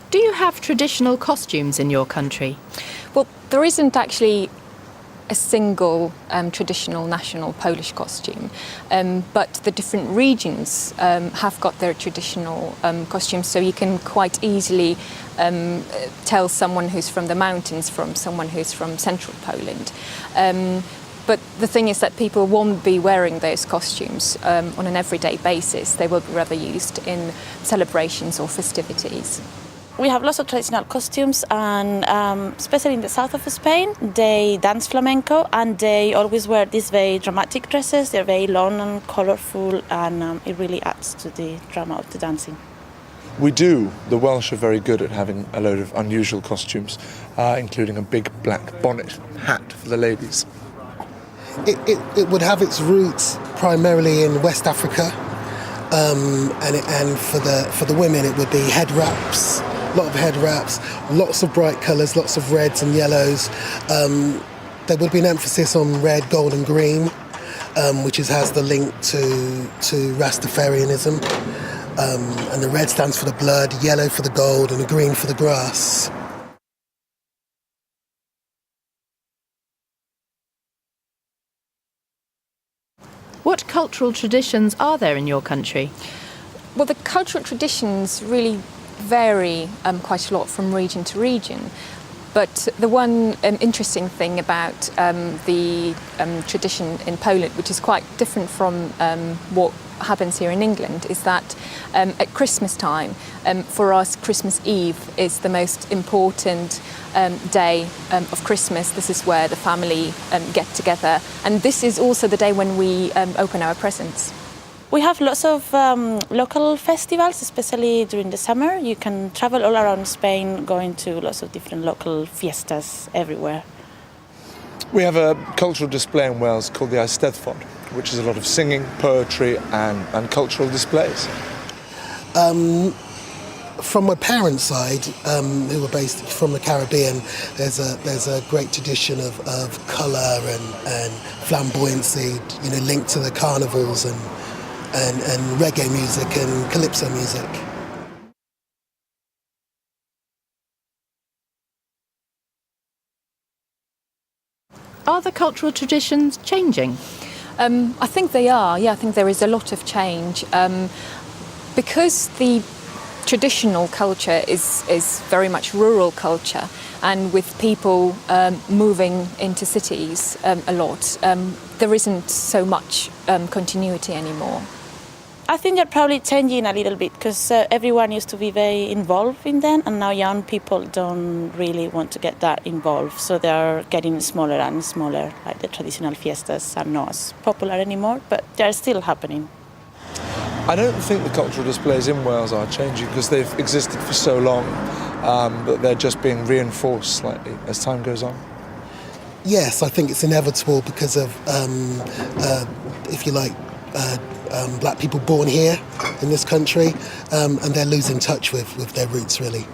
Do you have traditional costumes in your country? Well, there isn't actually a single traditional national Polish costume, but the different regions have got their traditional costumes, so you can quite easily tell someone who's from the mountains from someone who's from central Poland. But the thing is that people won't be wearing those costumes on an everyday basis. They will be rather used in celebrations or festivities. We have lots of traditional costumes, and especially in the south of Spain, they dance flamenco, and they always wear these very dramatic dresses. They're very long and colourful, and it really adds to the drama of the dancing. We do. The Welsh are very good at having a load of unusual costumes, including a big black bonnet hat for the ladies. It would have its roots primarily in West Africa, and for the women it would be head wraps. A lot of head wraps, lots of bright colours, lots of reds and yellows. There would be an emphasis on red, gold and green, which has the link to Rastafarianism. And the red stands for the blood, yellow for the gold and the green for the grass. What cultural traditions are there in your country? Well, the cultural traditions really vary quite a lot from region to region. But the one interesting thing about the tradition in Poland, which is quite different from what happens here in England, is that at Christmas time, for us, Christmas Eve is the most important day of Christmas. This is where the family get together. And this is also the day when we open our presents. We have lots of local festivals, especially during the summer. You can travel all around Spain, going to lots of different local fiestas everywhere. We have a cultural display in Wales called the Eisteddfod, which is a lot of singing, poetry and cultural displays. From my parents' side, who were based from the Caribbean, there's a great tradition of colour and flamboyancy, linked to the carnivals and reggae music and calypso music. Are the cultural traditions changing? I think they are, I think there is a lot of change. Because the traditional culture is very much rural culture, and with people moving into cities a lot, there isn't so much continuity anymore. I think they're probably changing a little bit because everyone used to be very involved in them, and now young people don't really want to get that involved. So they're getting smaller and smaller, like the traditional fiestas are not as popular anymore, but they're still happening. I don't think the cultural displays in Wales are changing because they've existed for so long that they're just being reinforced slightly as time goes on. Yes, I think it's inevitable because of, if you like, black people born here in this country, and they're losing touch with their roots, really.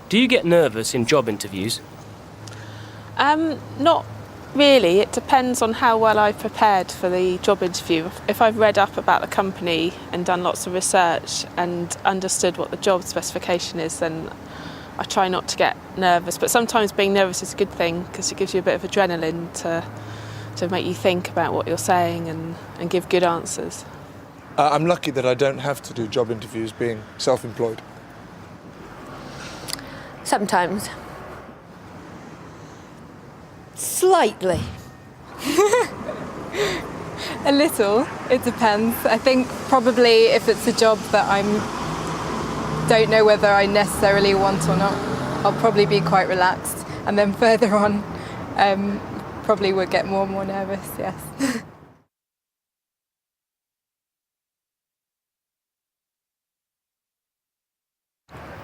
Do you get nervous in job interviews? Not really. It depends on how well I've prepared for the job interview. If I've read up about the company and done lots of research and understood what the job specification is, then I try not to get nervous. But sometimes being nervous is a good thing because it gives you a bit of adrenaline to make you think about what you're saying and give good answers. I'm lucky that I don't have to do job interviews being self-employed. Sometimes. Slightly. A little, it depends. I think probably if it's a job that I don't know whether I necessarily want or not, I'll probably be quite relaxed. And then further on, probably would get more and more nervous, yes.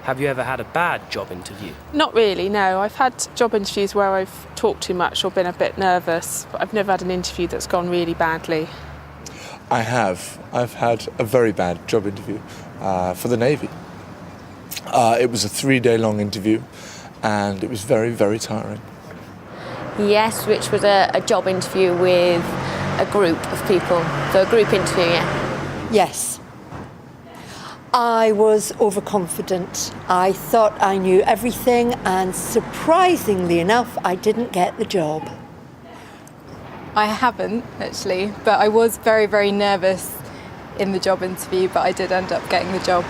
Have you ever had a bad job interview? Not really, no. I've had job interviews where I've talked too much or been a bit nervous, but I've never had an interview that's gone really badly. I have. I've had a very bad job interview for the Navy. It was a 3-day long interview and it was very, very tiring. Yes, which was a job interview with a group of people. So a group interview, yeah. Yes. I was overconfident. I thought I knew everything, and surprisingly enough, I didn't get the job. I haven't, actually, but I was very, very nervous in the job interview, but I did end up getting the job.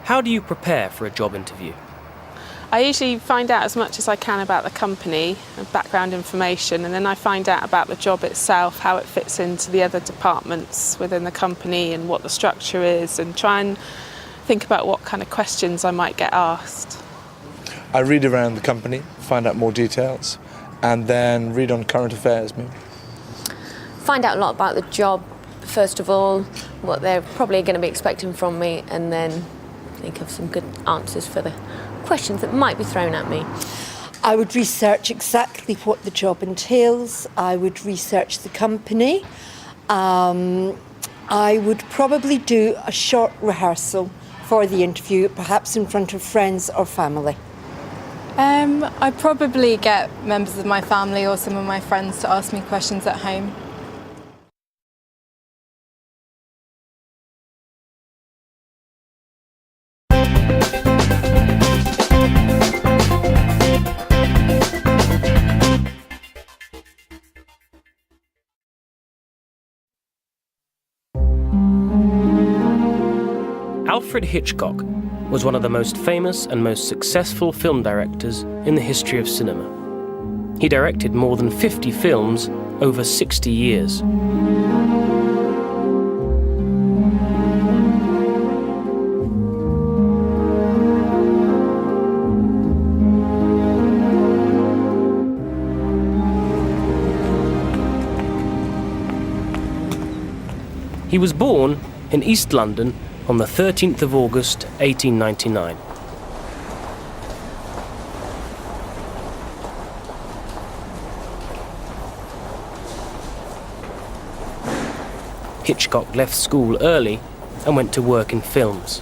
How do you prepare for a job interview? I usually find out as much as I can about the company and background information, and then I find out about the job itself, how it fits into the other departments within the company and what the structure is, and try and think about what kind of questions I might get asked. I read around the company, find out more details, and then read on current affairs maybe. Find out a lot about the job, first of all, what they're probably going to be expecting from me, and then think of some good answers for the questions that might be thrown at me. I would research exactly what the job entails. I would research the company. I would probably do a short rehearsal for the interview, perhaps in front of friends or family. I'd probably get members of my family or some of my friends to ask me questions at home. Alfred Hitchcock was one of the most famous and most successful film directors in the history of cinema. He directed more than 50 films over 60 years. He was born in East London on the 13th of August, 1899. Hitchcock left school early and went to work in films.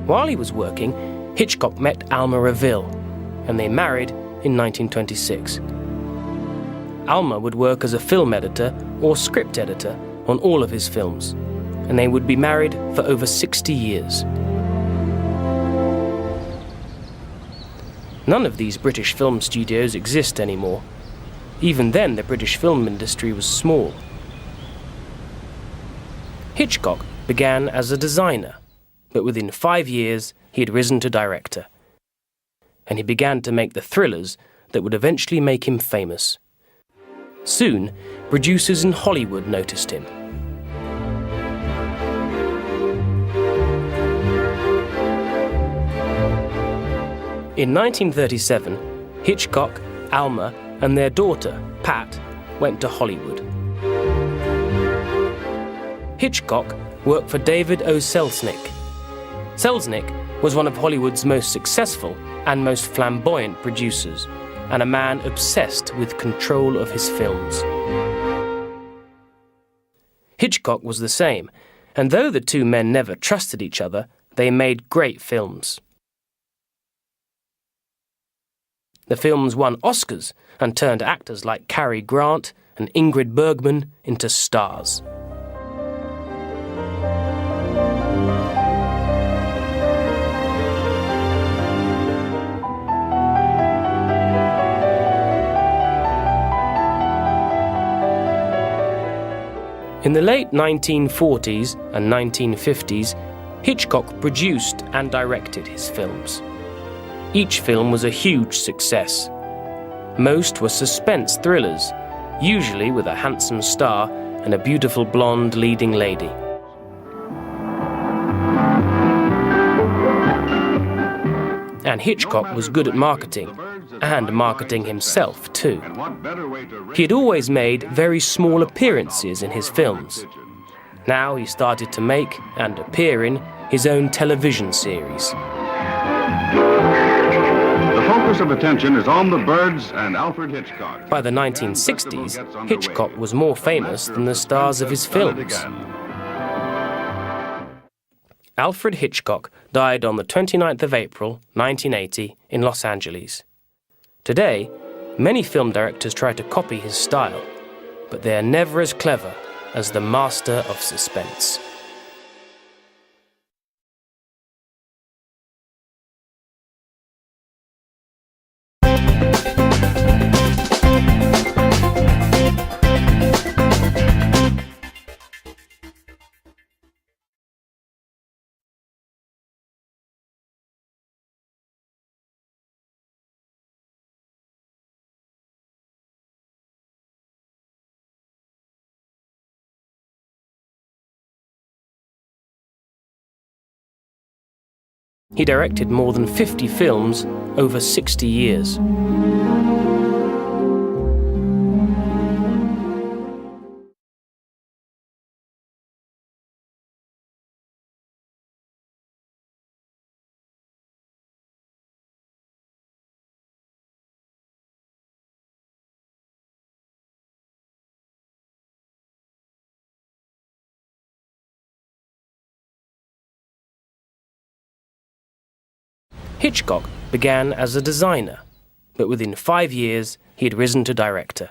While he was working, Hitchcock met Alma Reville, and they married in 1926. Alma would work as a film editor or script editor on all of his films, and they would be married for over 60 years. None of these British film studios exist anymore. Even then, the British film industry was small. Hitchcock began as a designer, but within 5 years, he had risen to director. And he began to make the thrillers that would eventually make him famous. Soon, producers in Hollywood noticed him. In 1937, Hitchcock, Alma, and their daughter, Pat, went to Hollywood. Hitchcock worked for David O. Selznick. Selznick was one of Hollywood's most successful and most flamboyant producers, and a man obsessed with control of his films. Hitchcock was the same, and though the two men never trusted each other, they made great films. The films won Oscars and turned actors like Cary Grant and Ingrid Bergman into stars. In the late 1940s and 1950s, Hitchcock produced and directed his films. Each film was a huge success. Most were suspense thrillers, usually with a handsome star and a beautiful blonde leading lady. And Hitchcock was good at marketing, and marketing himself too. He had always made very small appearances in his films. Now he started to make and appear in his own television series. The focus of attention is on the birds and Alfred Hitchcock. By the 1960s, Hitchcock was more famous than the stars of his films. Alfred Hitchcock died on the 29th of April, 1980, in Los Angeles. Today, many film directors try to copy his style, but they are never as clever as the master of suspense. He directed more than 50 films over 60 years. Hitchcock began as a designer, but within 5 years he had risen to director.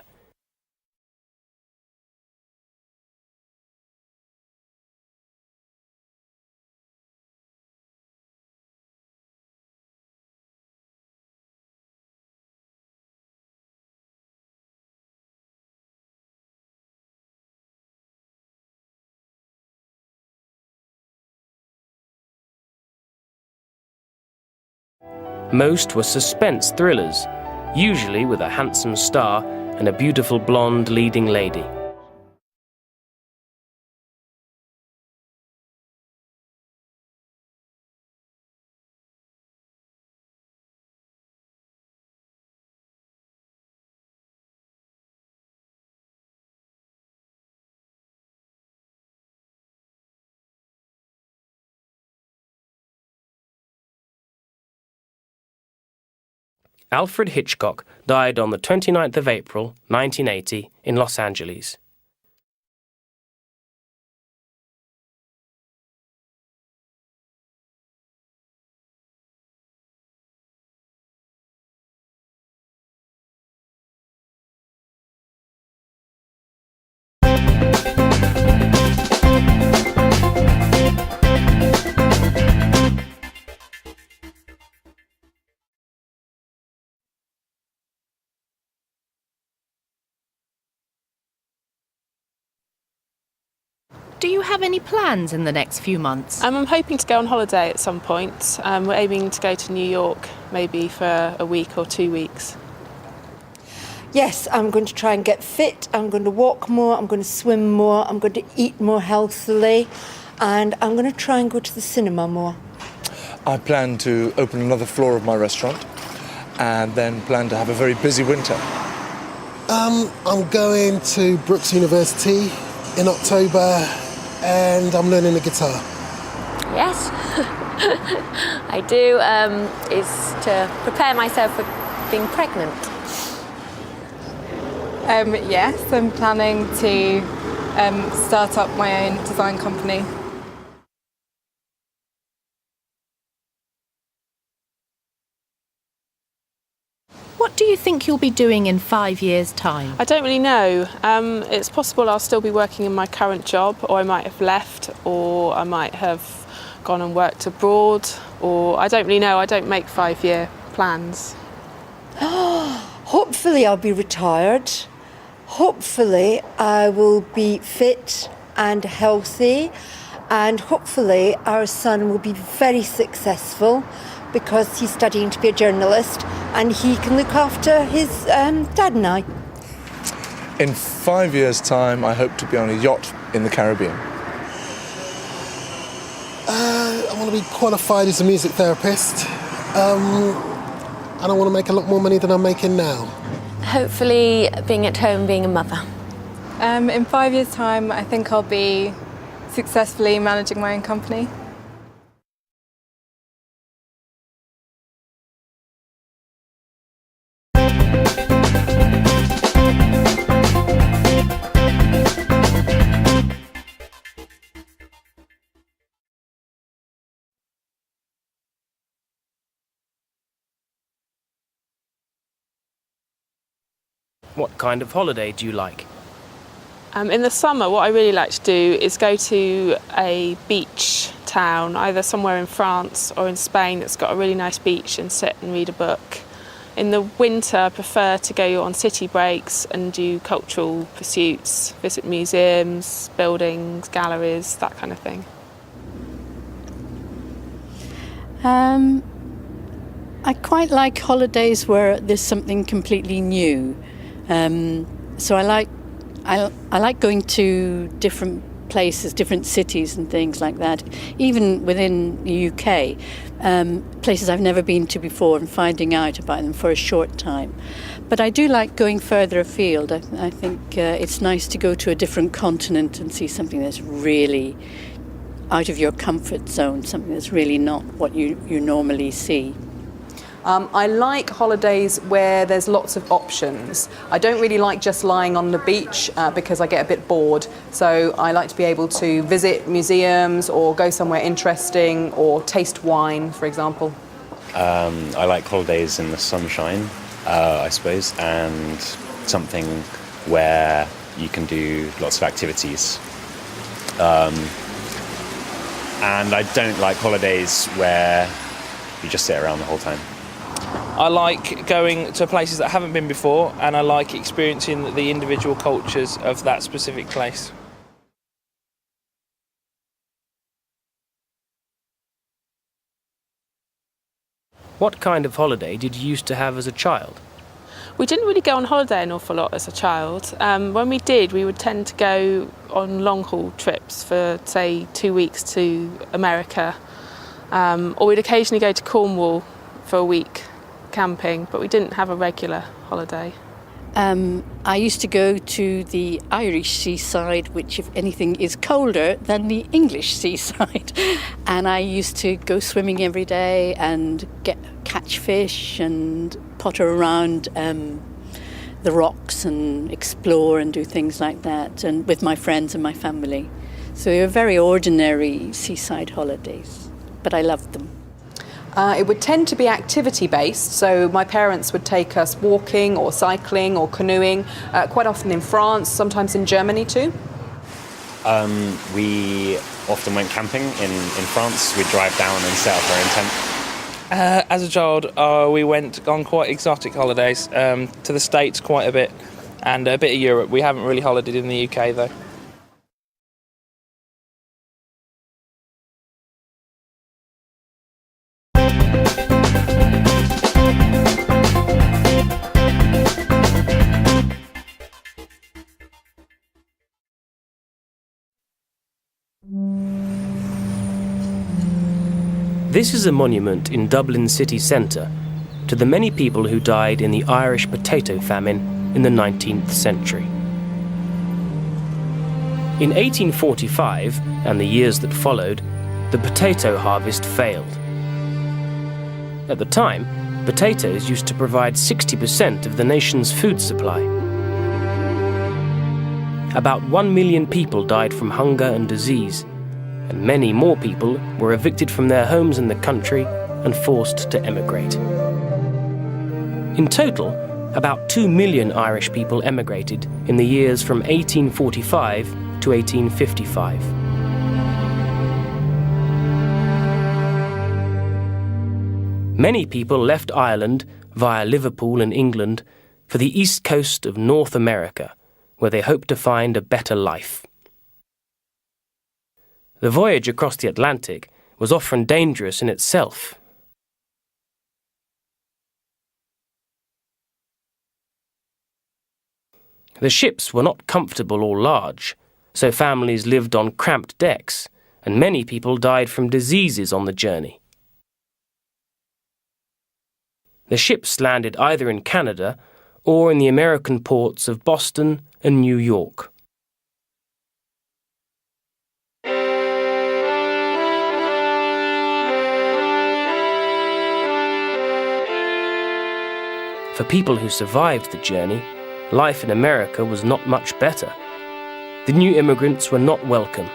Most were suspense thrillers, usually with a handsome star and a beautiful blonde leading lady. Alfred Hitchcock died on the 29th of April, 1980, in Los Angeles. Do you have any plans in the next few months? I'm hoping to go on holiday at some point. We're aiming to go to New York maybe for a week or 2 weeks. Yes, I'm going to try and get fit. I'm going to walk more. I'm going to swim more. I'm going to eat more healthily. And I'm going to try and go to the cinema more. I plan to open another floor of my restaurant and then plan to have a very busy winter. I'm going to Brooks University in October and I'm learning the guitar. Yes, I do. Is to prepare myself for being pregnant. Yes, I'm planning to start up my own design company. What do you think you'll be doing in 5 years' time? I don't really know. It's possible I'll still be working in my current job, or I might have left, or I might have gone and worked abroad, or I don't really know. I don't make 5-year plans. Hopefully I'll be retired. Hopefully I will be fit and healthy, and hopefully our son will be very successful because he's studying to be a journalist and he can look after his dad and I. In 5 years' time, I hope to be on a yacht in the Caribbean. I want to be qualified as a music therapist, and I want to make a lot more money than I'm making now. Hopefully being at home, being a mother. In 5 years' time, I think I'll be successfully managing my own company. What kind of holiday do you like? In the summer, what I really like to do is go to a beach town, either somewhere in France or in Spain that's got a really nice beach, and sit and read a book. In the winter, I prefer to go on city breaks and do cultural pursuits, visit museums, buildings, galleries, that kind of thing. I quite like holidays where there's something completely new. So I like going to different places, different cities and things like that. Even within the UK, places I've never been to before, and finding out about them for a short time. But I do like going further afield. I think it's nice to go to a different continent and see something that's really out of your comfort zone, something that's really not what you normally see. I like holidays where there's lots of options. I don't really like just lying on the beach because I get a bit bored. So I like to be able to visit museums or go somewhere interesting or taste wine, for example. I like holidays in the sunshine, I suppose, and something where you can do lots of activities. And I don't like holidays where you just sit around the whole time. I like going to places that I haven't been before, and I like experiencing the individual cultures of that specific place. What kind of holiday did you used to have as a child? We didn't really go on holiday an awful lot as a child. When we did, we would tend to go on long-haul trips for, say, 2 weeks to America, or we'd occasionally go to Cornwall for a week camping, but we didn't have a regular holiday. I used to go to the Irish seaside, which, if anything, is colder than the English seaside. And I used to go swimming every day and catch fish and potter around the rocks and explore and do things like that, and with my friends and my family. So they were very ordinary seaside holidays, but I loved them. It would tend to be activity-based, so my parents would take us walking or cycling or canoeing, quite often in France, sometimes in Germany too. We often went camping in France. We'd drive down and set up our own tent. As a child, we went on quite exotic holidays, to the States quite a bit, and a bit of Europe. We haven't really holidayed in the UK though. This is a monument in Dublin city centre to the many people who died in the Irish potato famine in the 19th century. In 1845 and the years that followed, the potato harvest failed. At the time, potatoes used to provide 60% of the nation's food supply. about 1 million people died from hunger and disease, and many more people were evicted from their homes in the country and forced to emigrate. In total, about 2 million Irish people emigrated in the years from 1845 to 1855. Many people left Ireland via Liverpool and England for the east coast of North America, where they hoped to find a better life. The voyage across the Atlantic was often dangerous in itself. The ships were not comfortable or large, so families lived on cramped decks, and many people died from diseases on the journey. The ships landed either in Canada or in the American ports of Boston and New York. For people who survived the journey, life in America was not much better. The new immigrants were not welcome.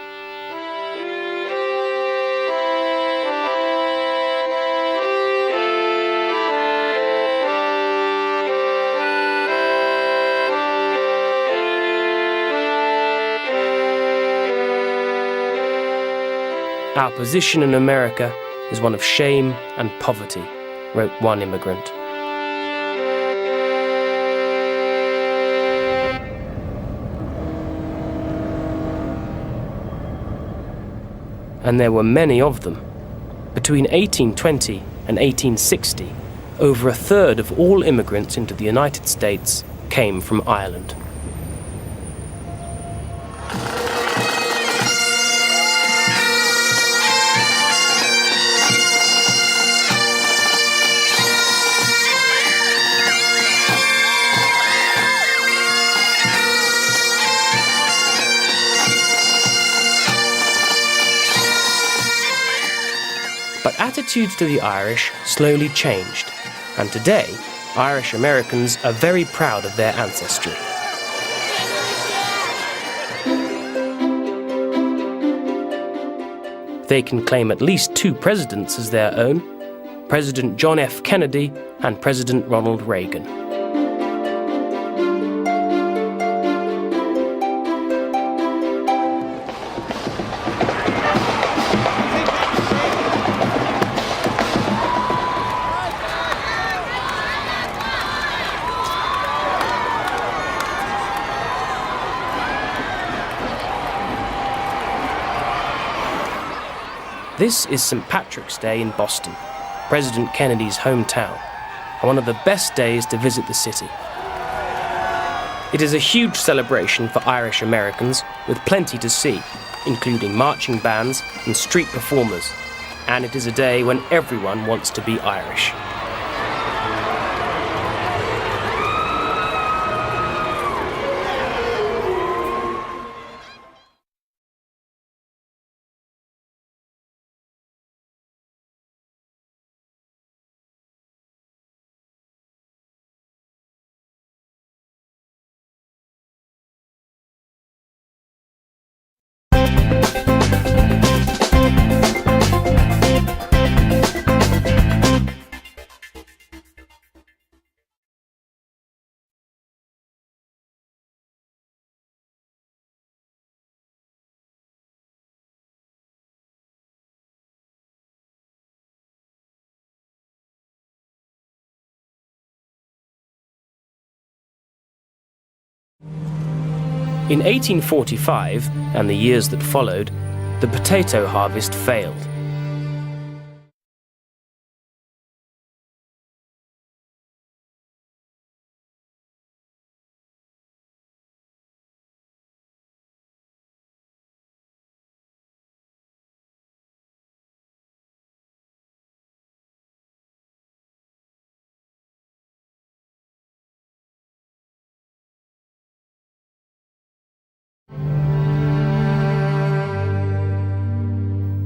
Our position in America is one of shame and poverty, wrote one immigrant. And there were many of them. Between 1820 and 1860, over a third of all immigrants into the United States came from Ireland. But attitudes to the Irish slowly changed, and today, Irish Americans are very proud of their ancestry. They can claim at least 2 presidents as their own, President John F. Kennedy and President Ronald Reagan. This is St. Patrick's Day in Boston, President Kennedy's hometown, and one of the best days to visit the city. It is a huge celebration for Irish Americans with plenty to see, including marching bands and street performers, and it is a day when everyone wants to be Irish. In 1845, and the years that followed, the potato harvest failed.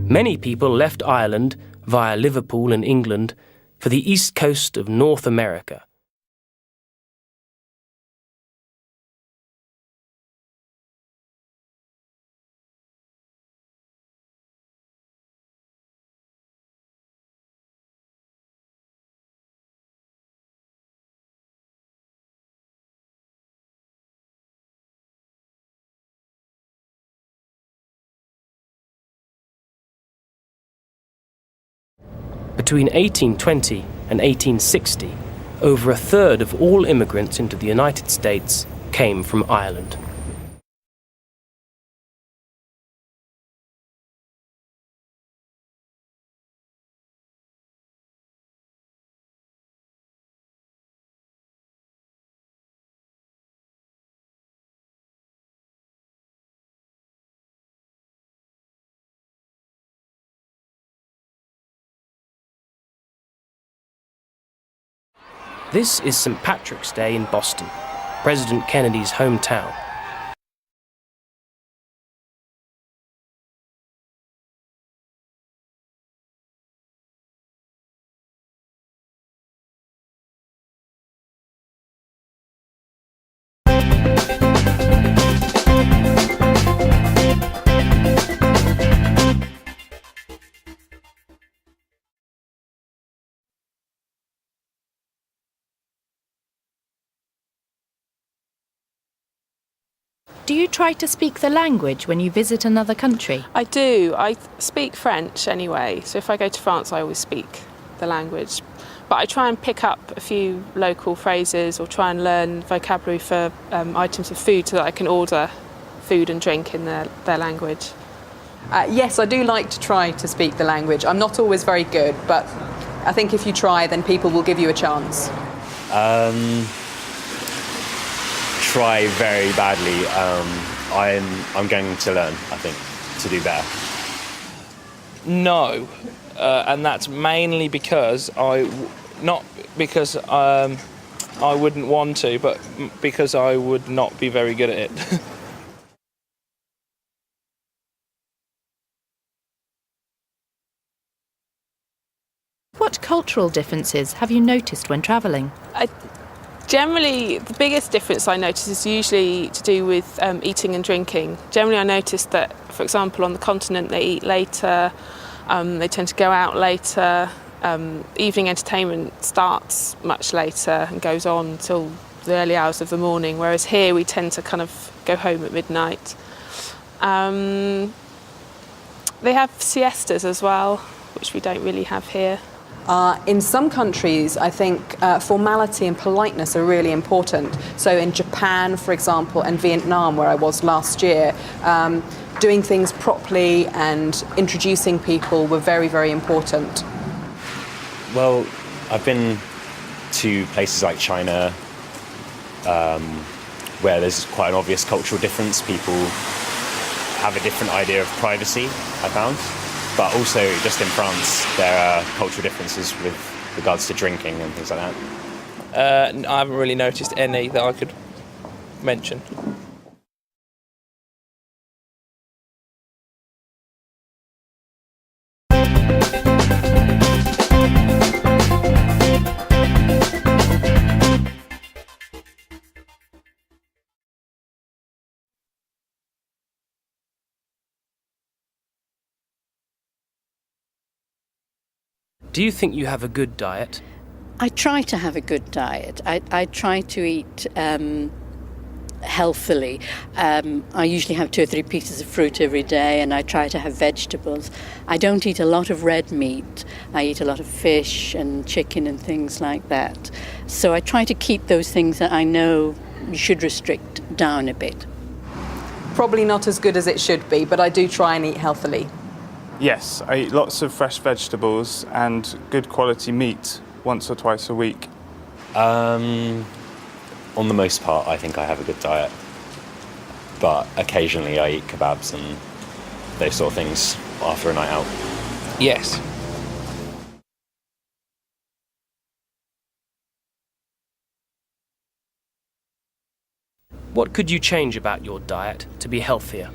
Many people left Ireland via Liverpool and England for the east coast of North America. Between 1820 and 1860, over a third of all immigrants into the United States came from Ireland. This is St. Patrick's Day in Boston, President Kennedy's hometown. Do you try to speak the language when you visit another country? I do. I speak French anyway, so if I go to France I always speak the language. But I try and pick up a few local phrases or try and learn vocabulary for items of food so that I can order food and drink in their language. Yes, I do like to try to speak the language. I'm not always very good, but I think if you try, then people will give you a chance. Try very badly. I'm going to learn, I think, to do better. No, and that's mainly because not because I wouldn't want to, but because I would not be very good at it. What cultural differences have you noticed when travelling? Generally, the biggest difference I notice is usually to do with eating and drinking. Generally, I noticed that, for example, on the continent they eat later, they tend to go out later, evening entertainment starts much later and goes on until the early hours of the morning, whereas here we tend to kind of go home at midnight. They have siestas as well, which we don't really have here. In some countries, I think formality and politeness are really important. So in Japan, for example, and Vietnam, where I was last year, doing things properly and introducing people were very, very important. Well, I've been to places like China, where there's quite an obvious cultural difference. People have a different idea of privacy, I found. But also, just in France, there are cultural differences with regards to drinking and things like that. I haven't really noticed any that I could mention. Do you think you have a good diet? I try to have a good diet. I try to eat healthily. I usually have 2 or 3 pieces of fruit every day, and I try to have vegetables. I don't eat a lot of red meat. I eat a lot of fish and chicken and things like that. So I try to keep those things that I know you should restrict down a bit. Probably not as good as it should be, but I do try and eat healthily. Yes, I eat lots of fresh vegetables and good quality meat once or twice a week. On the most part, I think I have a good diet. But occasionally I eat kebabs and those sort of things after a night out. Yes. What could you change about your diet to be healthier?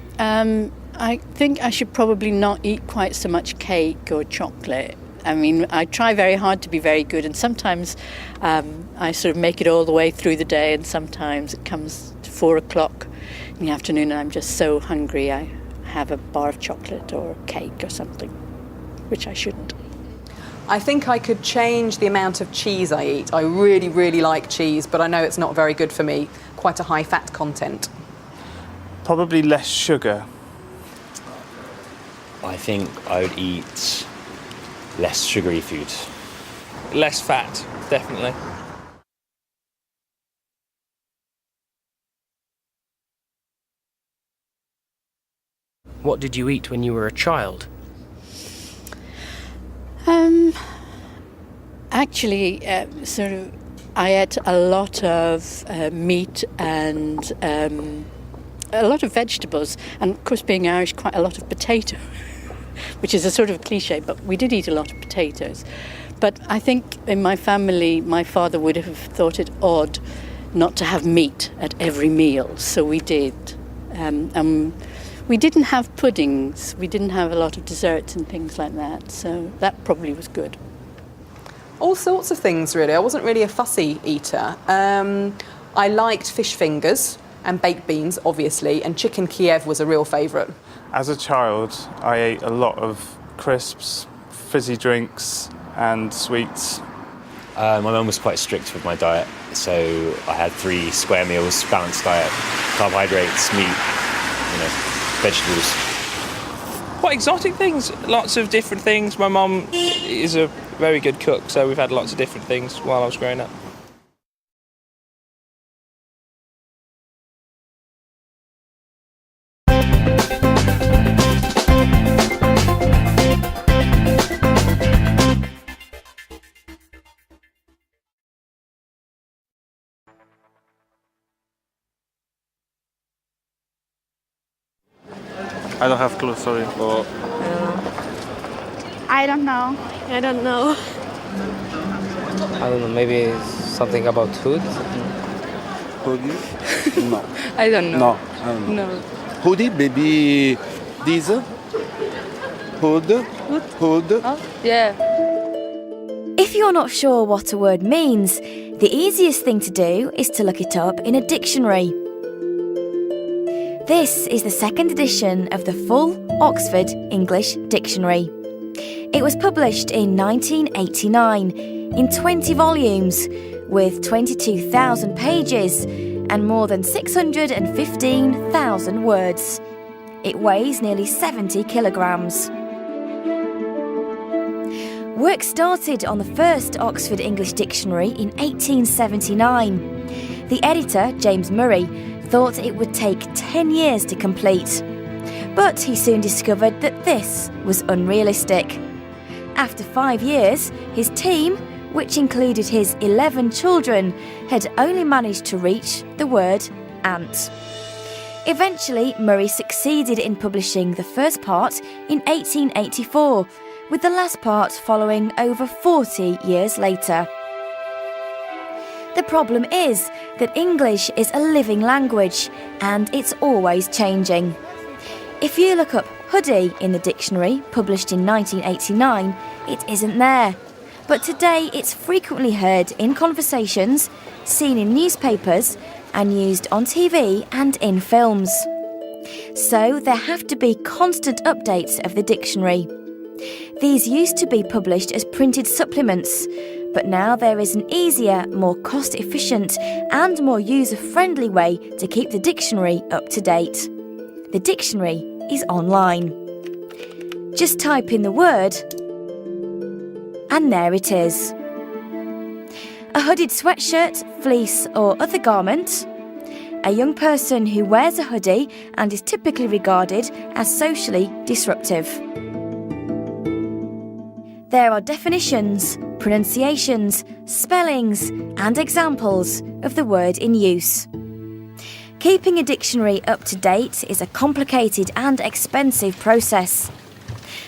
I think I should probably not eat quite so much cake or chocolate. I mean, I try very hard to be very good, and sometimes I sort of make it all the way through the day, and sometimes it comes to 4 o'clock in the afternoon and I'm just so hungry I have a bar of chocolate or cake or something, which I shouldn't. I think I could change the amount of cheese I eat. I really, really like cheese, but I know it's not very good for me. Quite a high fat content. Probably less sugar. I think I would eat less sugary food. Less fat, definitely. What did you eat when you were a child? Actually, I ate a lot of meat and a lot of vegetables, and of course, being Irish, quite a lot of potato, which is a sort of cliche, but we did eat a lot of potatoes. But I think in my family, my father would have thought it odd not to have meat at every meal, so we did. We didn't have puddings, we didn't have a lot of desserts and things like that, so that probably was good. All sorts of things, really. I wasn't really a fussy eater. I liked fish fingers and baked beans, obviously, and chicken Kiev was a real favourite. As a child, I ate a lot of crisps, fizzy drinks and sweets. My mum was quite strict with my diet, so I had 3 square meals, balanced diet, carbohydrates, meat, vegetables. Quite exotic things, lots of different things. My mum is a very good cook, so we've had lots of different things while I was growing up. I don't have clue, sorry. I don't know. I don't know. I don't know, maybe something about food? Hoodie? No. I don't know. No, I don't know. No. Hoodie, maybe diesel? Hood? Hood? Oh, yeah. If you're not sure what a word means, the easiest thing to do is to look it up in a dictionary. This is the 2nd edition of the full Oxford English Dictionary. It was published in 1989 in 20 volumes with 22,000 pages and more than 615,000 words. It weighs nearly 70 kilograms. Work started on the first Oxford English Dictionary in 1879. The editor, James Murray, thought it would take 10 years to complete. But he soon discovered that this was unrealistic. After 5 years, his team, which included his 11 children, had only managed to reach the word ant. Eventually, Murray succeeded in publishing the first part in 1884, with the last part following over 40 years later. The problem is that English is a living language and it's always changing. If you look up hoodie in the dictionary, published in 1989, it isn't there. But today it's frequently heard in conversations, seen in newspapers, and used on TV and in films. So there have to be constant updates of the dictionary. These used to be published as printed supplements, but now there is an easier, more cost-efficient and more user-friendly way to keep the dictionary up to date. The dictionary is online. Just type in the word, and there it is. A hooded sweatshirt, fleece or other garment. A young person who wears a hoodie and is typically regarded as socially disruptive. There are definitions, pronunciations, spellings and examples of the word in use. Keeping a dictionary up to date is a complicated and expensive process.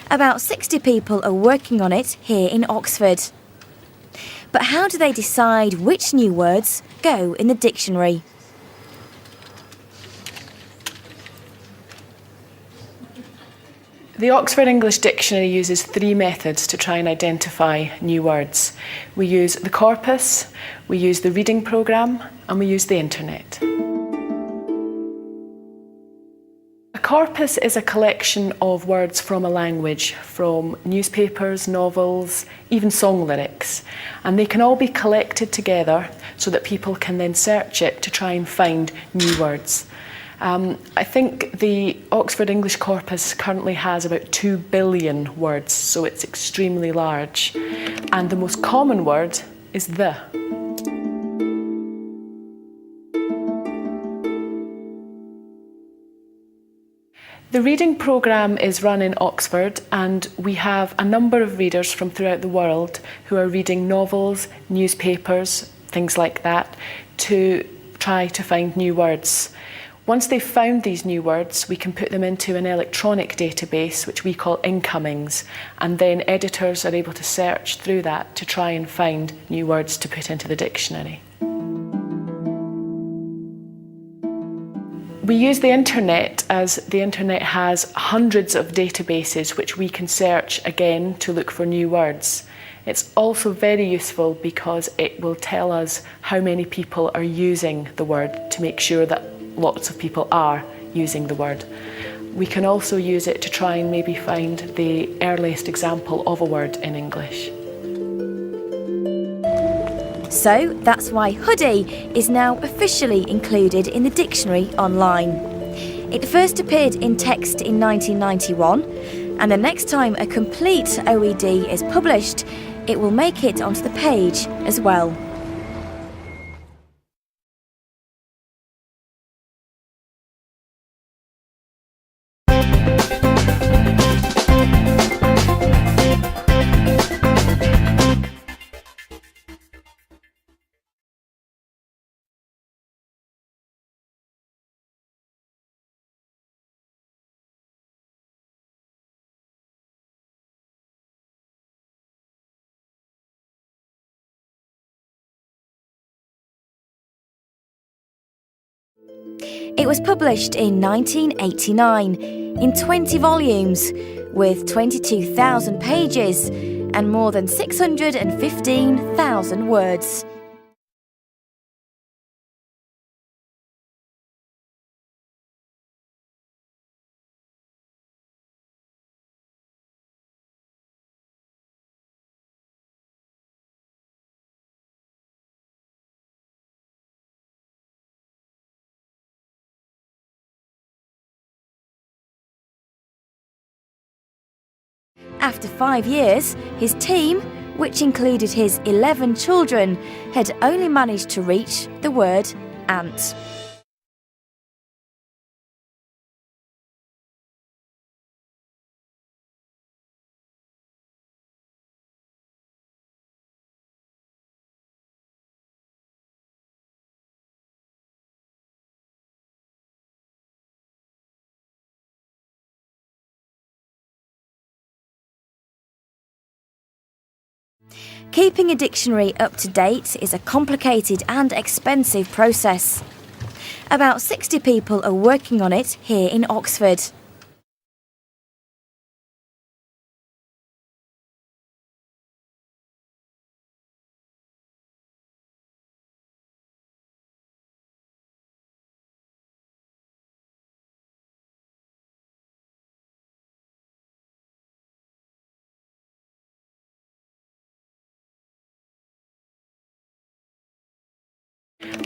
About 60 people are working on it here in Oxford. But how do they decide which new words go in the dictionary? The Oxford English Dictionary uses 3 methods to try and identify new words. We use the corpus, we use the reading programme, and we use the internet. A corpus is a collection of words from a language, from newspapers, novels, even song lyrics, and they can all be collected together so that people can then search it to try and find new words. I think the Oxford English corpus currently has about 2 billion words, so it's extremely large. And the most common word is the. The reading programme is run in Oxford, and we have a number of readers from throughout the world who are reading novels, newspapers, things like that, to try to find new words. Once they've found these new words, we can put them into an electronic database, which we call incomings, and then editors are able to search through that to try and find new words to put into the dictionary. We use the internet, as the internet has hundreds of databases which we can search again to look for new words. It's also very useful because it will tell us how many people are using the word to make sure that lots of people are using the word. We can also use it to try and maybe find the earliest example of a word in English. So that's why hoodie is now officially included in the dictionary online. It first appeared in text in 1991, and the next time a complete OED is published, it will make it onto the page as well. It was published in 1989 in 20 volumes with 22,000 pages and more than 615,000 words. After 5 years, his team, which included his 11 children, had only managed to reach the word ant. Keeping a dictionary up to date is a complicated and expensive process. About 60 people are working on it here in Oxford.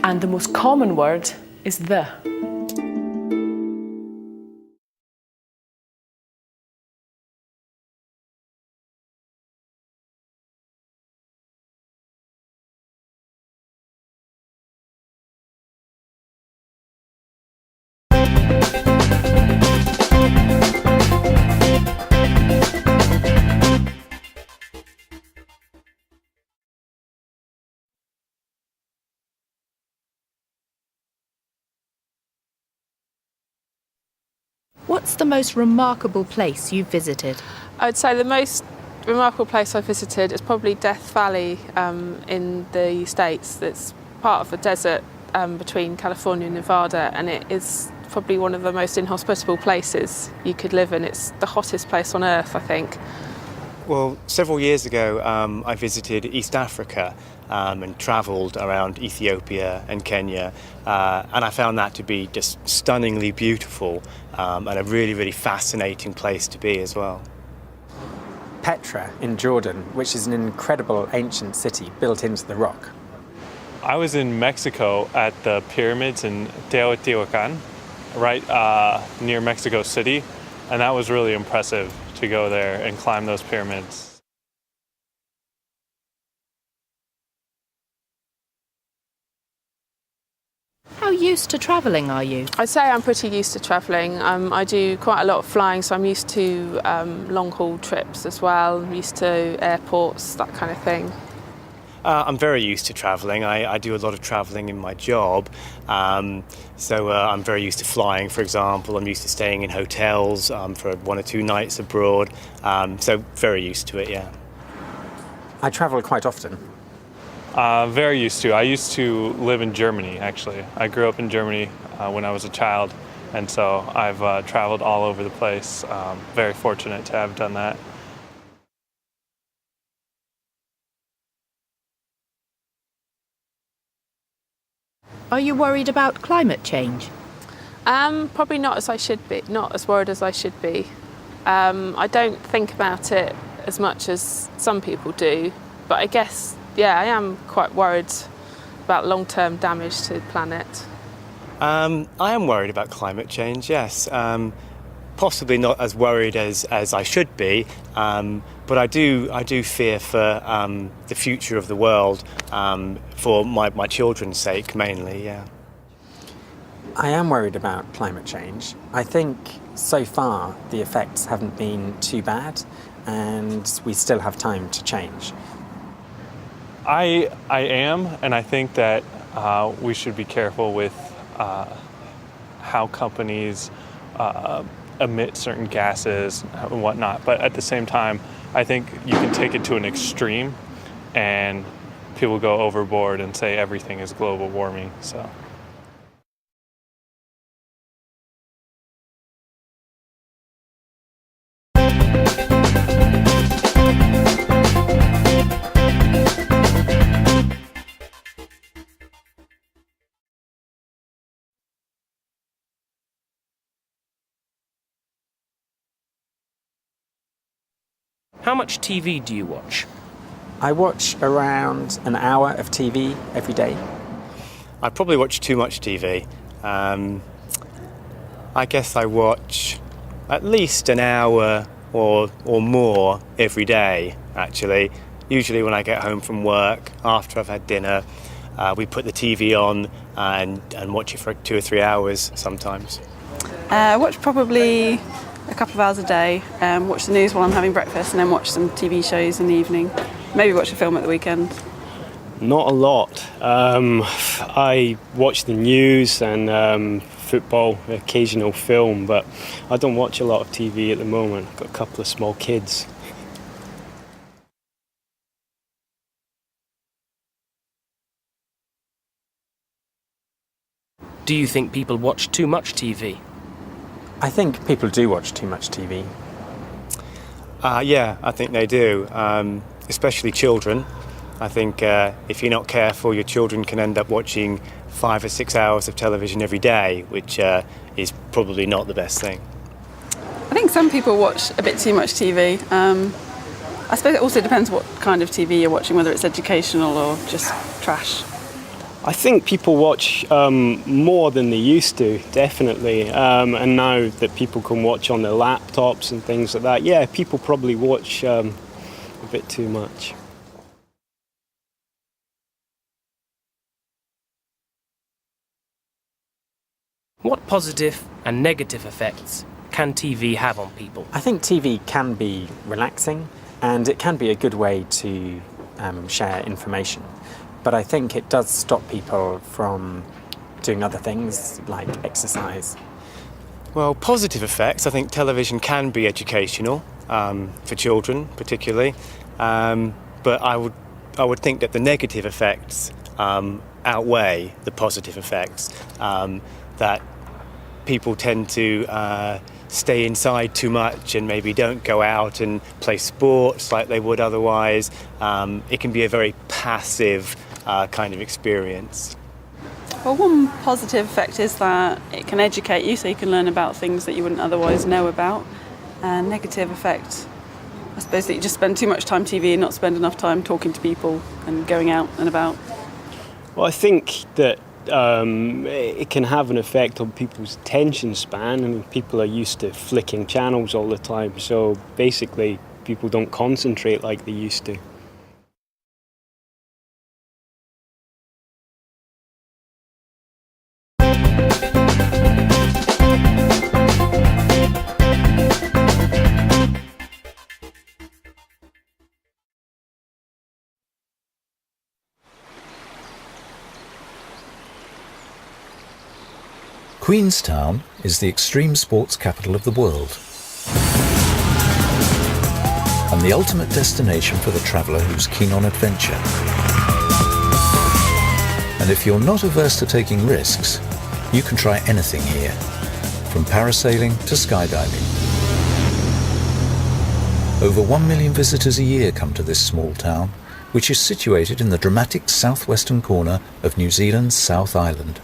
And the most common word is the. What's the most remarkable place you've visited? I would say the most remarkable place I visited is probably Death Valley in the States. It's part of a desert between California and Nevada, and it is probably one of the most inhospitable places you could live in. It's the hottest place on earth, I think. Well, several years ago I visited East Africa and travelled around Ethiopia and Kenya, and I found that to be just stunningly beautiful and a really, really fascinating place to be as well. Petra in Jordan, which is an incredible ancient city built into the rock. I was in Mexico at the pyramids in Teotihuacan, right near Mexico City, and that was really impressive to go there and climb those pyramids. How used to travelling are you? I'd say I'm pretty used to travelling. I do quite a lot of flying, so I'm used to long haul trips as well. I'm used to airports, that kind of thing. I'm very used to travelling. I do a lot of travelling in my job. So I'm very used to flying, for example. I'm used to staying in hotels for 1 or 2 nights abroad. So very used to it, yeah. I travel quite often. Very used to. I used to live in Germany, actually. I grew up in Germany when I was a child, and so I've traveled all over the place. Very fortunate to have done that. Are you worried about climate change? Probably not as I should be, not as worried as I should be. I don't think about it as much as some people do, but I guess, yeah, I am quite worried about long-term damage to the planet. I am worried about climate change, yes. Possibly not as worried as I should be, but I do fear for the future of the world, for my children's sake mainly, yeah. I am worried about climate change. I think so far the effects haven't been too bad, and we still have time to change. I am, and I think that we should be careful with how companies emit certain gases and whatnot. But at the same time, I think you can take it to an extreme, and people go overboard and say everything is global warming. So. How much TV do you watch? I watch around an hour of TV every day. I probably watch too much TV. I guess I watch at least an hour or more every day, actually. Usually when I get home from work, after I've had dinner, we put the TV on and watch it for 2 or 3 hours sometimes. I watch probably a couple of hours a day, watch the news while I'm having breakfast, and then watch some TV shows in the evening. Maybe watch a film at the weekend. Not a lot. I watch the news and football, occasional film, but I don't watch a lot of TV at the moment. I've got a couple of small kids. Do you think people watch too much TV? I think people do watch too much TV. Yeah, I think they do, especially children. I think if you're not careful, your children can end up watching 5 or 6 hours of television every day, which is probably not the best thing. I think some people watch a bit too much TV. I suppose it also depends what kind of TV you're watching, whether it's educational or just trash. I think people watch more than they used to, definitely. And now that people can watch on their laptops and things like that, yeah, people probably watch a bit too much. What positive and negative effects can TV have on people? I think TV can be relaxing, and it can be a good way to share information. But I think it does stop people from doing other things like exercise. Well, positive effects, I think television can be educational, for children particularly, but I would think that the negative effects outweigh the positive effects, that people tend to stay inside too much and maybe don't go out and play sports like they would otherwise. It can be a very passive kind of experience. Well, one positive effect is that it can educate you, so you can learn about things that you wouldn't otherwise know about. And negative effect, I suppose, that you just spend too much time TV and not spend enough time talking to people and going out and about. Well, I think that it can have an effect on people's attention span. I mean, people are used to flicking channels all the time, so basically people don't concentrate like they used to. Queenstown is the extreme sports capital of the world and the ultimate destination for the traveller who's keen on adventure. And if you're not averse to taking risks, you can try anything here, from parasailing to skydiving. Over 1 million visitors a year come to this small town, which is situated in the dramatic southwestern corner of New Zealand's South Island.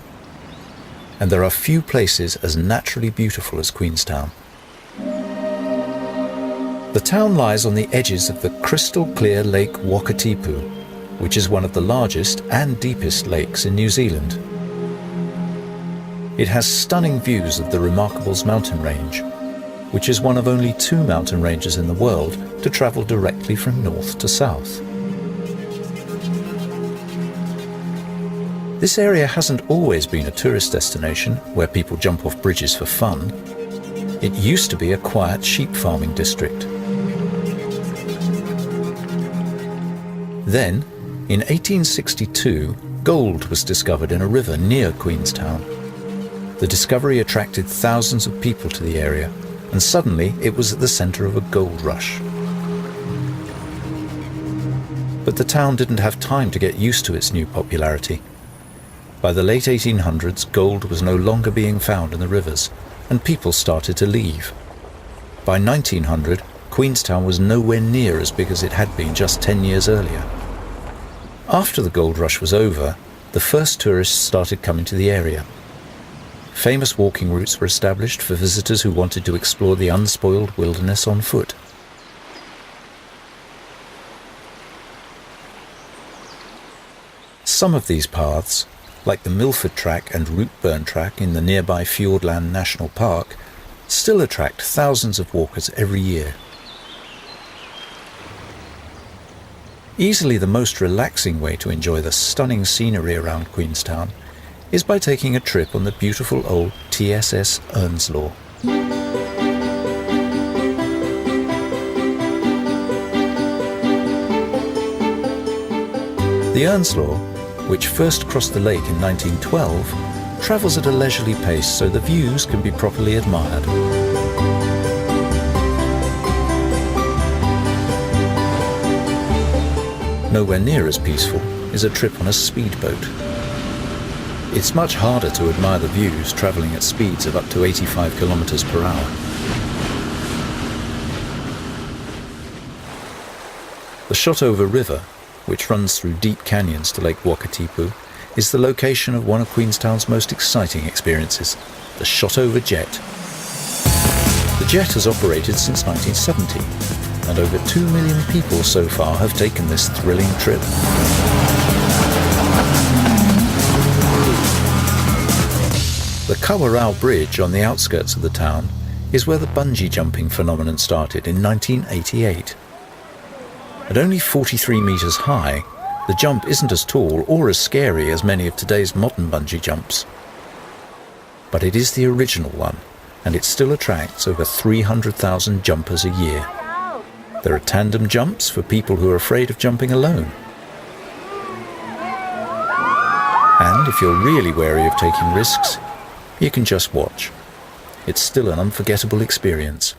And there are few places as naturally beautiful as Queenstown. The town lies on the edges of the crystal clear Lake Wakatipu, which is one of the largest and deepest lakes in New Zealand. It has stunning views of the Remarkables mountain range, which is one of only 2 mountain ranges in the world to travel directly from north to south. This area hasn't always been a tourist destination where people jump off bridges for fun. It used to be a quiet sheep farming district. Then, in 1862, gold was discovered in a river near Queenstown. The discovery attracted thousands of people to the area, and suddenly it was at the centre of a gold rush. But the town didn't have time to get used to its new popularity. By the late 1800s, gold was no longer being found in the rivers, and people started to leave. By 1900, Queenstown was nowhere near as big as it had been just 10 years earlier. After the gold rush was over, the first tourists started coming to the area. Famous walking routes were established for visitors who wanted to explore the unspoiled wilderness on foot. Some of these paths, like the Milford Track and Routeburn Track in the nearby Fiordland National Park, still attract thousands of walkers every year. Easily the most relaxing way to enjoy the stunning scenery around Queenstown is by taking a trip on the beautiful old TSS Earnslaw. The Earnslaw, which first crossed the lake in 1912, travels at a leisurely pace so the views can be properly admired. Nowhere near as peaceful is a trip on a speedboat. It's much harder to admire the views travelling at speeds of up to 85 kilometres per hour. The Shotover River, which runs through deep canyons to Lake Wakatipu, is the location of one of Queenstown's most exciting experiences, the Shotover Jet. The jet has operated since 1970, and over 2 million people so far have taken this thrilling trip. The Kawarau Bridge on the outskirts of the town is where the bungee jumping phenomenon started in 1988. At only 43 metres high, the jump isn't as tall or as scary as many of today's modern bungee jumps. But it is the original one, and it still attracts over 300,000 jumpers a year. There are tandem jumps for people who are afraid of jumping alone. And if you're really wary of taking risks, you can just watch. It's still an unforgettable experience.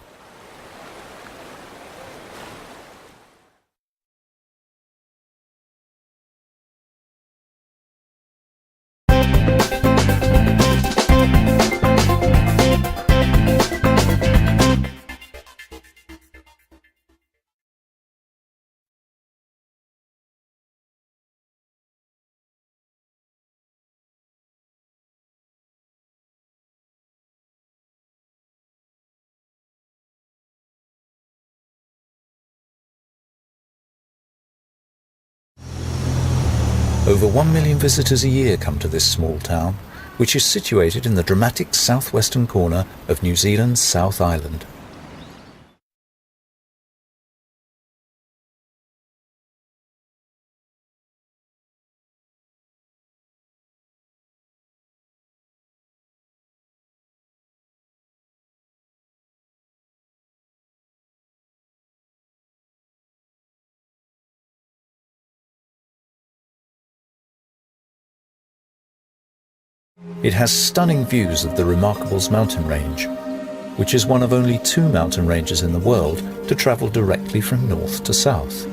Over 1 million visitors a year come to this small town, which is situated in the dramatic southwestern corner of New Zealand's South Island. It has stunning views of the Remarkables mountain range, which is one of only 2 mountain ranges in the world to travel directly from north to south.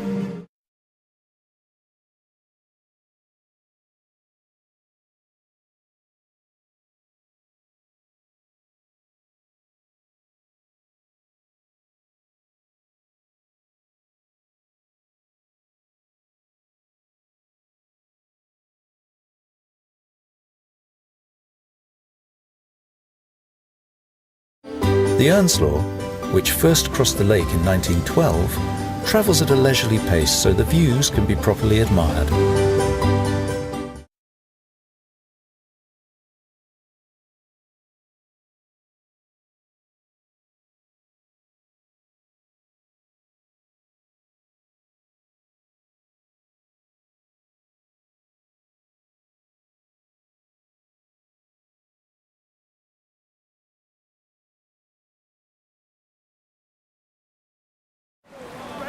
The Earnslaw, which first crossed the lake in 1912, travels at a leisurely pace so the views can be properly admired.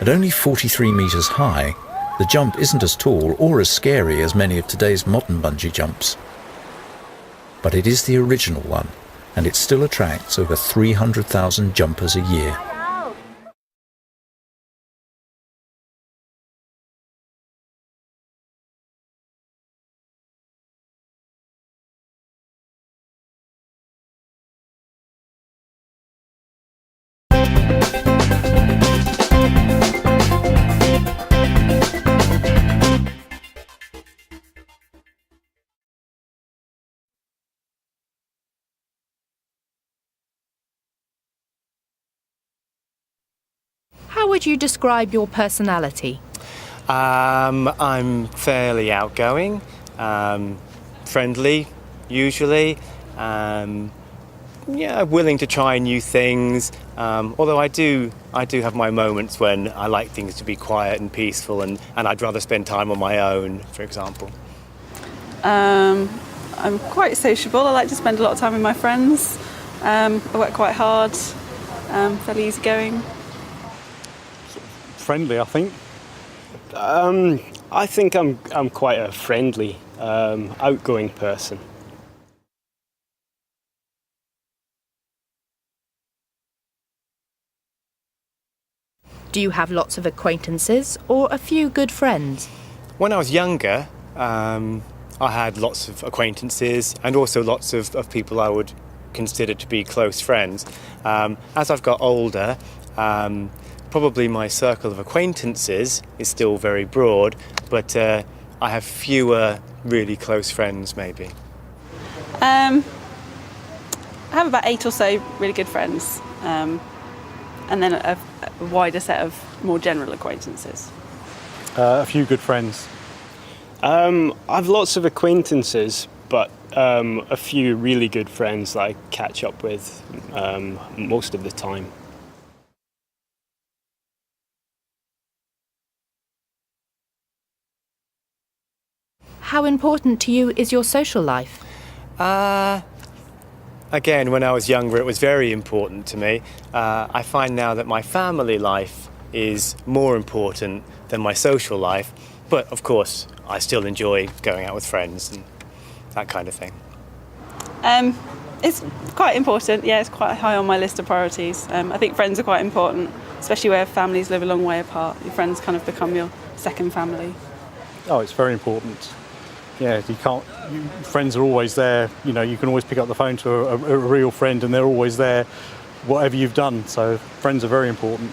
At only 43 metres high, the jump isn't as tall or as scary as many of today's modern bungee jumps. But it is the original one, and it still attracts over 300,000 jumpers a year. How would you describe your personality? I'm fairly outgoing, friendly, usually. Willing to try new things. Although I do have my moments when I like things to be quiet and peaceful, and I'd rather spend time on my own, for example. I'm quite sociable. I like to spend a lot of time with my friends. I work quite hard, fairly easygoing. Friendly, I think. I think I'm quite a friendly, outgoing person. Do you have lots of acquaintances or a few good friends? When I was younger, I had lots of acquaintances and also lots of people I would consider to be close friends. As I've got older, probably my circle of acquaintances is still very broad, but I have fewer really close friends, maybe. I have about 8 or so really good friends, and then a wider set of more general acquaintances. A few good friends. I've lots of acquaintances, but a few really good friends that I catch up with most of the time. How important to you is your social life? Again, when I was younger, it was very important to me. I find now that my family life is more important than my social life. But, of course, I still enjoy going out with friends and that kind of thing. It's quite important, yeah, it's quite high on my list of priorities. I think friends are quite important, especially where families live a long way apart. Your friends kind of become your second family. Oh, it's very important. Yeah, friends are always there. You know, you can always pick up the phone to a real friend and they're always there, whatever you've done. So friends are very important.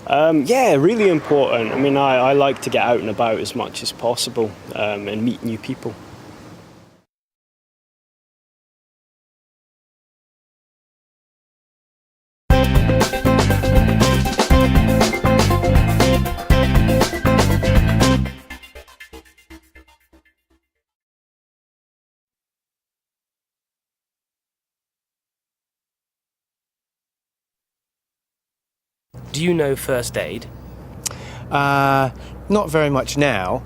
Yeah, really important. I mean, I like to get out and about as much as possible and meet new people. Do you know first aid? Not very much now.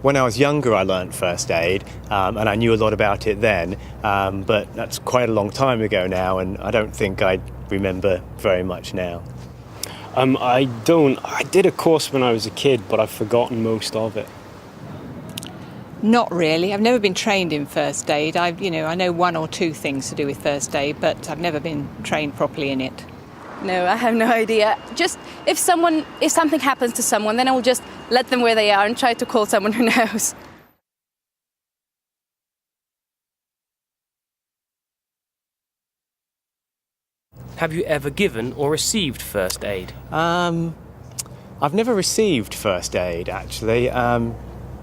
When I was younger, I learnt first aid, and I knew a lot about it then, but that's quite a long time ago now, and I don't think I remember very much now. I don't. I did a course when I was a kid, but I've forgotten most of it. Not really. I've never been trained in first aid. I know one or two things to do with first aid, but I've never been trained properly in it. No, I have no idea. Just if something happens to someone, then I will just let them where they are and try to call someone who knows. Have you ever given or received first aid? I've never received first aid, actually.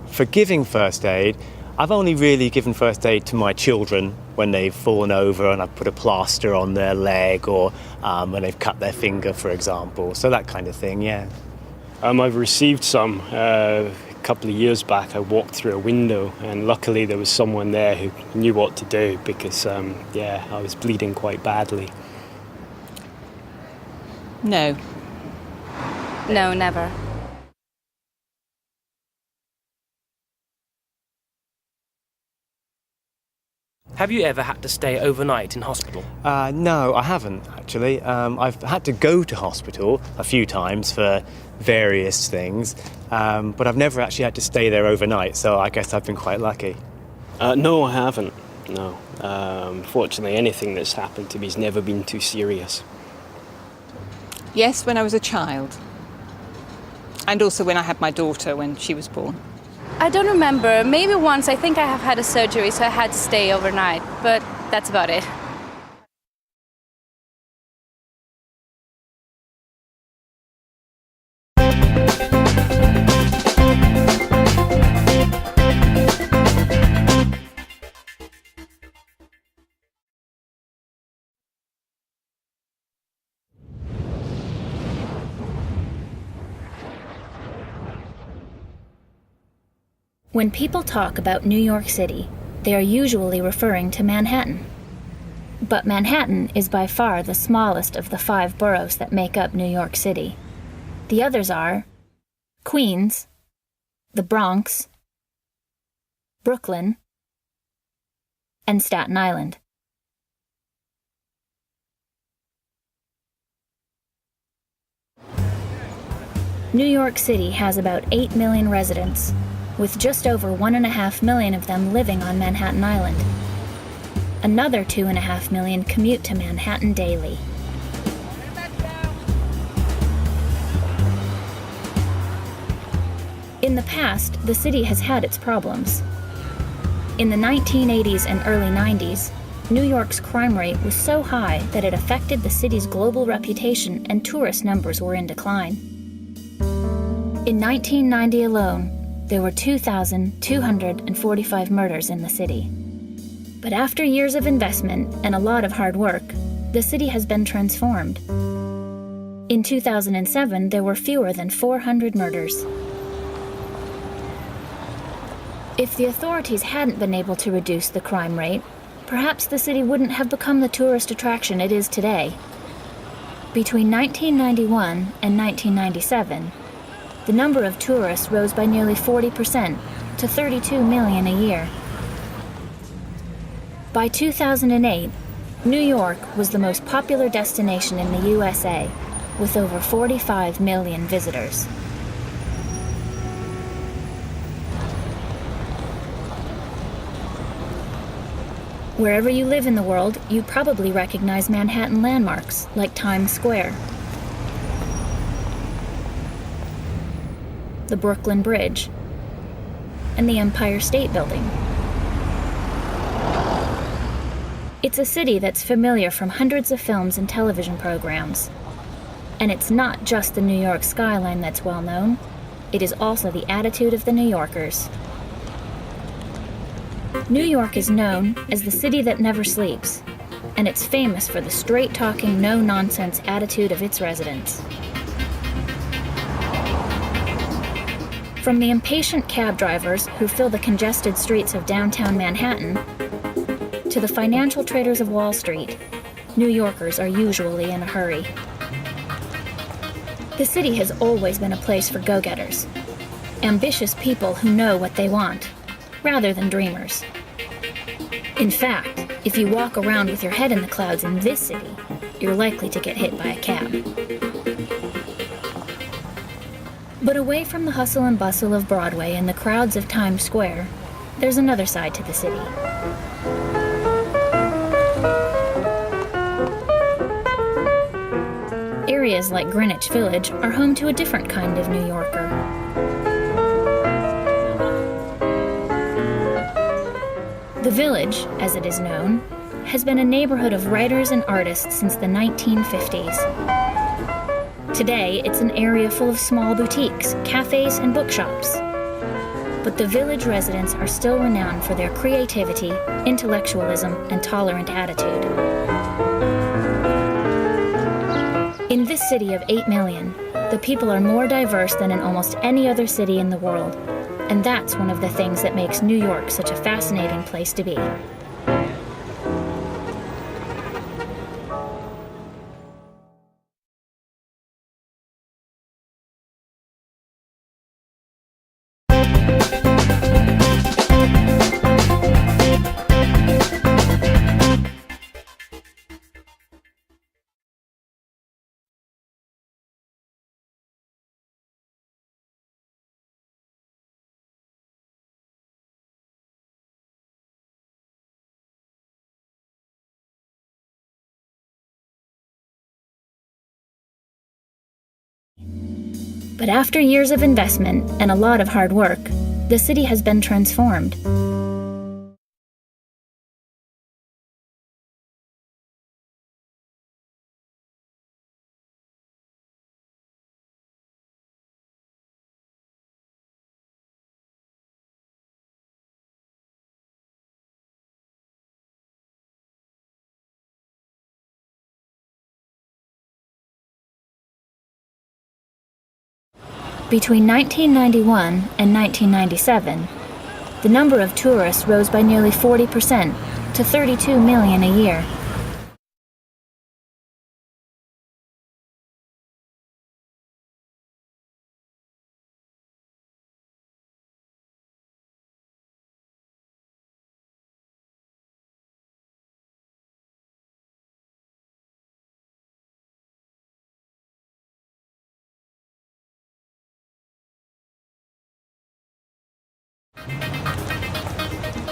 For giving first aid, I've only really given first aid to my children when they've fallen over and I've put a plaster on their leg, or when they've cut their finger, for example. So that kind of thing, yeah. I've received some. A couple of years back, I walked through a window, and luckily there was someone there who knew what to do, because, I was bleeding quite badly. No. No, never. Have you ever had to stay overnight in hospital? No, I haven't, actually. I've had to go to hospital a few times for various things, but I've never actually had to stay there overnight, so I guess I've been quite lucky. No, I haven't. No. Fortunately, anything that's happened to me has never been too serious. Yes, when I was a child. And also when I had my daughter when she was born. I don't remember. Maybe once. I think I have had a surgery, so I had to stay overnight, but that's about it. When people talk about New York City, they are usually referring to Manhattan. But Manhattan is by far the smallest of the 5 boroughs that make up New York City. The others are Queens, the Bronx, Brooklyn, and Staten Island. New York City has about 8 million residents, with just over 1.5 million of them living on Manhattan Island. Another 2.5 million commute to Manhattan daily. In the past, the city has had its problems. In the 1980s and early 90s, New York's crime rate was so high that it affected the city's global reputation, and tourist numbers were in decline. In 1990 alone, there were 2,245 murders in the city. But after years of investment and a lot of hard work, the city has been transformed. In 2007, there were fewer than 400 murders. If the authorities hadn't been able to reduce the crime rate, perhaps the city wouldn't have become the tourist attraction it is today. Between 1991 and 1997, the number of tourists rose by nearly 40% to 32 million a year. By 2008, New York was the most popular destination in the USA, with over 45 million visitors. Wherever you live in the world, you probably recognize Manhattan landmarks like Times Square, the Brooklyn Bridge, and the Empire State Building. It's a city that's familiar from hundreds of films and television programs. And it's not just the New York skyline that's well known, it is also the attitude of the New Yorkers. New York is known as the city that never sleeps, and it's famous for the straight-talking, no-nonsense attitude of its residents. From the impatient cab drivers who fill the congested streets of downtown Manhattan, to the financial traders of Wall Street, New Yorkers are usually in a hurry. The city has always been a place for go-getters, ambitious people who know what they want, rather than dreamers. In fact, if you walk around with your head in the clouds in this city, you're likely to get hit by a cab. But away from the hustle and bustle of Broadway and the crowds of Times Square, there's another side to the city. Areas like Greenwich Village are home to a different kind of New Yorker. The Village, as it is known, has been a neighborhood of writers and artists since the 1950s. Today, it's an area full of small boutiques, cafes, and bookshops. But the Village residents are still renowned for their creativity, intellectualism, and tolerant attitude. In this city of 8 million, the people are more diverse than in almost any other city in the world, and that's one of the things that makes New York such a fascinating place to be. But after years of investment and a lot of hard work, the city has been transformed. Between 1991 and 1997, the number of tourists rose by nearly 40% to 32 million a year.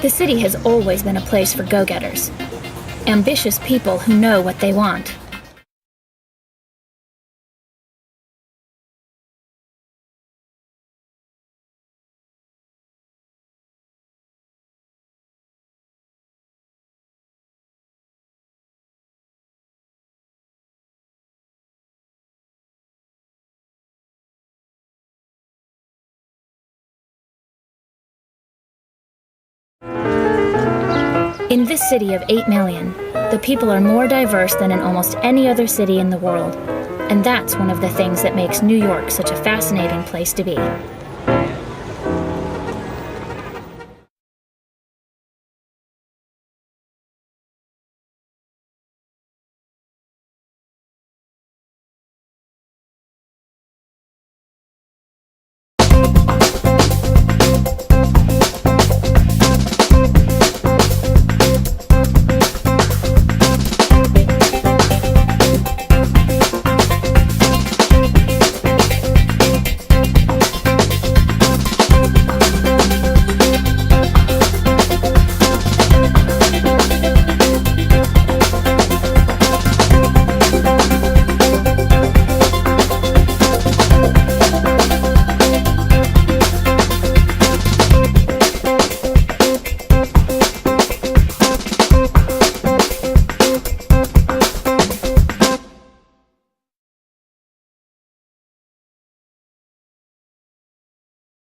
The city has always been a place for go-getters, ambitious people who know what they want. In this city of 8 million, the people are more diverse than in almost any other city in the world, and that's one of the things that makes New York such a fascinating place to be.